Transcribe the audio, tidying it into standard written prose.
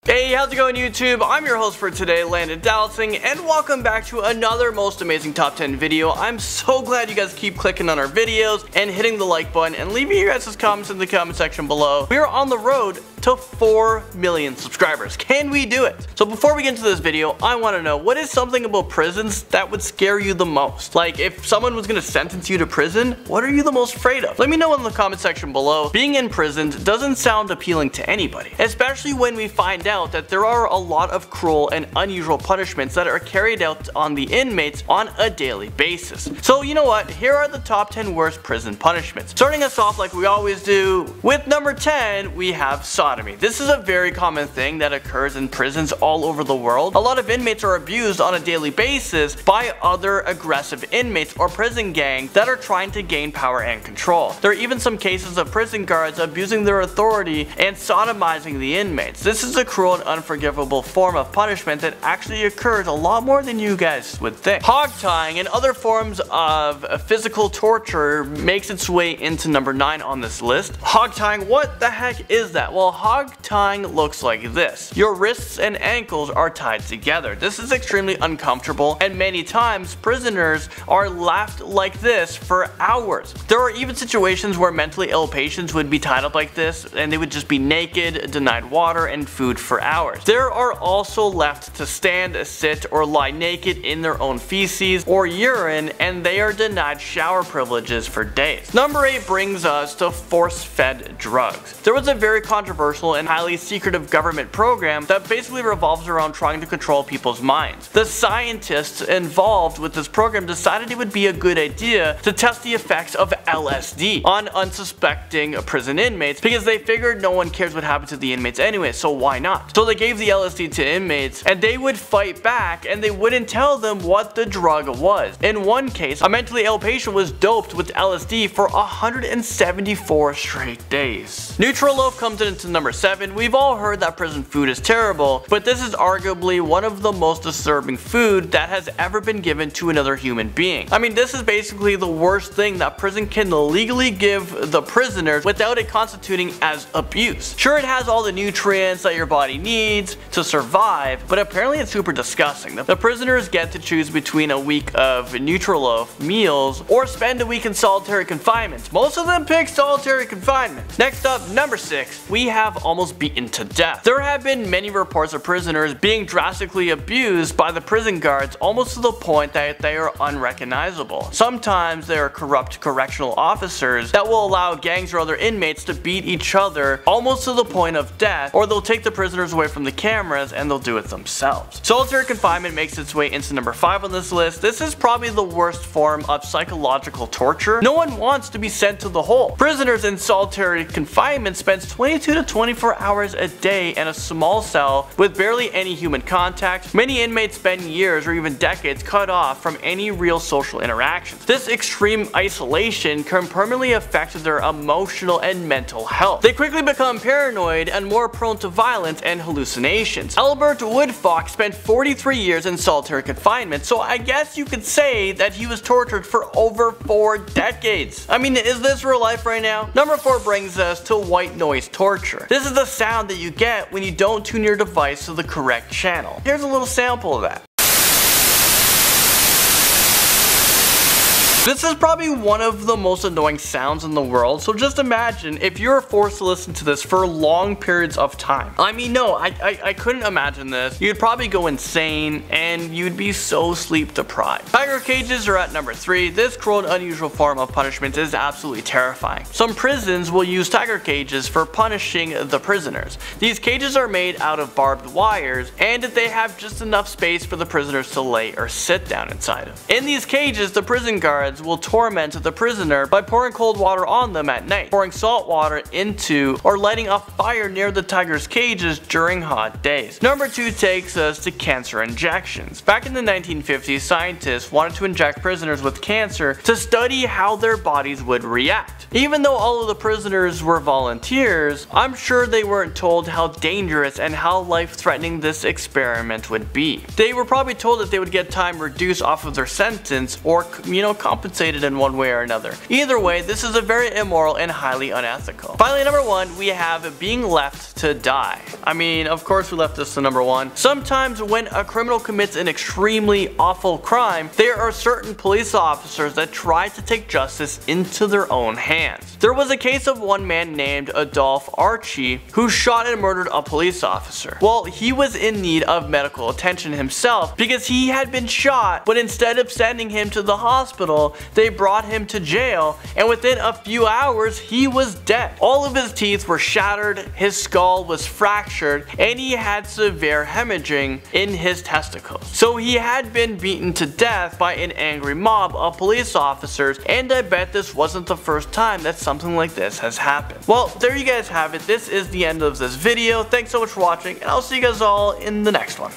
Hey, how's it going YouTube? I'm your host for today, Landon Dowlatsingh, and welcome back to another most amazing top 10 video. I'm so glad you guys keep clicking on our videos and hitting the like button and leaving your guys' comments in the comment section below. We are on the road to 4 million subscribers. Can we do it? So before we get into this video, I want to know, what is something about prisons that would scare you the most? Like, if someone was going to sentence you to prison, what are you the most afraid of? Let me know in the comment section below. Being in prison doesn't sound appealing to anybody, especially when we find out that there are a lot of cruel and unusual punishments that are carried out on the inmates on a daily basis. So you know what, here are the top 10 worst prison punishments. Starting us off like we always do, with number 10, we have sodomy. This is a very common thing that occurs in prisons all over the world. A lot of inmates are abused on a daily basis by other aggressive inmates or prison gangs that are trying to gain power and control. There are even some cases of prison guards abusing their authority and sodomizing the inmates. This is a cruel and unforgivable form of punishment that actually occurs a lot more than you guys would think. Hog tying and other forms of physical torture makes its way into number 9 on this list. Hog tying, what the heck is that? Well, hog tying looks like this. Your wrists and ankles are tied together. This is extremely uncomfortable, and many times prisoners are left like this for hours. There are even situations where mentally ill patients would be tied up like this and they would just be naked, denied water and food for hours. There are also left to stand, sit, or lie naked in their own feces or urine, and they are denied shower privileges for days. Number 8 brings us to force-fed drugs. There was a very controversial and highly secretive government program that basically revolves around trying to control people's minds. The scientists involved with this program decided it would be a good idea to test the effects of LSD on unsuspecting prison inmates because they figured no one cares what happened to the inmates anyway, so why not? So they gave the LSD to inmates and they would fight back and they wouldn't tell them what the drug was. In one case, a mentally ill patient was doped with LSD for 174 straight days. Neutral loaf comes into number 7. We've all heard that prison food is terrible, but this is arguably one of the most disturbing food that has ever been given to another human being. I mean, this is basically the worst thing that prison can legally give the prisoners without it constituting as abuse. Sure, it has all the nutrients that your body needs to survive, but apparently it's super disgusting. The prisoners get to choose between a week of Nutriloaf meals or spend a week in solitary confinement. Most of them pick solitary confinement. Next up, number 6, we have almost beaten to death. There have been many reports of prisoners being drastically abused by the prison guards, almost to the point that they are unrecognizable. Sometimes there are corrupt correctional officers that will allow gangs or other inmates to beat each other almost to the point of death, or they'll take the prisoners away from the cameras and they'll do it themselves. Solitary confinement makes its way into number 5 on this list. This is probably the worst form of psychological torture. No one wants to be sent to the hole. Prisoners in solitary confinement spends 22 to 24 hours a day in a small cell with barely any human contact. Many inmates spend years or even decades cut off from any real social interactions. This extreme isolation can permanently affect their emotional and mental health. They quickly become paranoid and more prone to violence and hallucinations. Albert Woodfox spent 43 years in solitary confinement, so I guess you could say that he was tortured for over 4 decades. I mean, is this real life right now? Number 4 brings us to white noise torture. This is the sound that you get when you don't tune your device to the correct channel. Here's a little sample of that. This is probably one of the most annoying sounds in the world, so just imagine if you were forced to listen to this for long periods of time. I mean, no, I couldn't imagine this. You'd probably go insane and you'd be so sleep deprived. Tiger cages are at number 3. This cruel and unusual form of punishment is absolutely terrifying. Some prisons will use tiger cages for punishing the prisoners. These cages are made out of barbed wires and they have just enough space for the prisoners to lay or sit down inside of. In these cages, the prison guards will torment the prisoner by pouring cold water on them at night, pouring salt water into or lighting a fire near the tiger's cages during hot days. Number 2 takes us to cancer injections. Back in the 1950s, scientists wanted to inject prisoners with cancer to study how their bodies would react. Even though all of the prisoners were volunteers, I'm sure they weren't told how dangerous and how life-threatening this experiment would be. They were probably told that they would get time reduced off of their sentence or, compensation compensated in one way or another. Either way, this is a very immoral and highly unethical. Finally, number 1, we have being left to die. I mean, of course we left this to number 1. Sometimes when a criminal commits an extremely awful crime, there are certain police officers that try to take justice into their own hands. There was a case of one man named Adolphe Archie who shot and murdered a police officer. Well, he was in need of medical attention himself because he had been shot, but instead of sending him to the hospital, they brought him to jail, and within a few hours he was dead. All of his teeth were shattered, his skull was fractured, and he had severe hemorrhaging in his testicles. So he had been beaten to death by an angry mob of police officers, and I bet this wasn't the first time that something like this has happened. Well, there you guys have it. This is the end of this video. Thanks so much for watching, and I'll see you guys all in the next one.